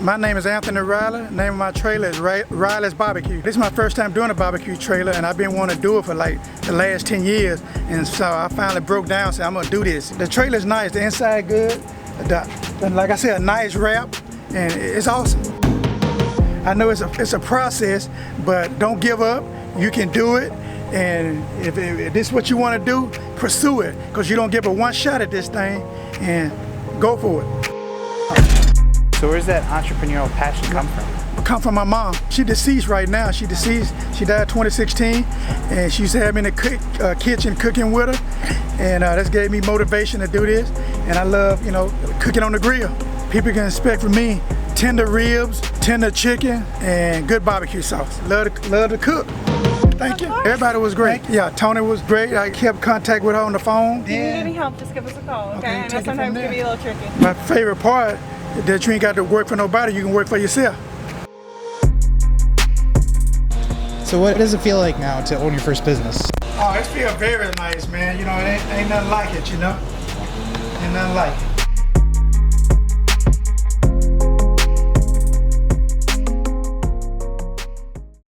My name is Anthony Riley. The name of my trailer is Riley's BBQ. This is my first time doing a barbecue trailer, and I've been wanting to do it for like the last 10 years. And so I finally broke down and said, I'm gonna do this. The trailer is nice, the inside good. Like I said, a nice wrap, and it's awesome. I know it's a process, but don't give up. You can do it. And if this is what you want to do, pursue it, because you don't give it one shot at this thing, and go for it. So where's that entrepreneurial passion come from? Come from my mom. She deceased right now. She deceased. She died 2016, and she used to have me in the kitchen cooking with her, and that gave me motivation to do this. And I love, cooking on the grill. People can expect from me tender ribs, tender chicken, and good barbecue sauce. Love to cook. Thank you. Everybody was great. Yeah, Tony was great. I kept contact with her on the phone. If you need any help, just give us a call, okay? I know sometimes it can be a little tricky. My favorite part is that you ain't got to work for nobody, you can work for yourself. So what does it feel like now to own your first business? Oh, it feels very nice, man. It ain't nothing like it, Ain't nothing like it.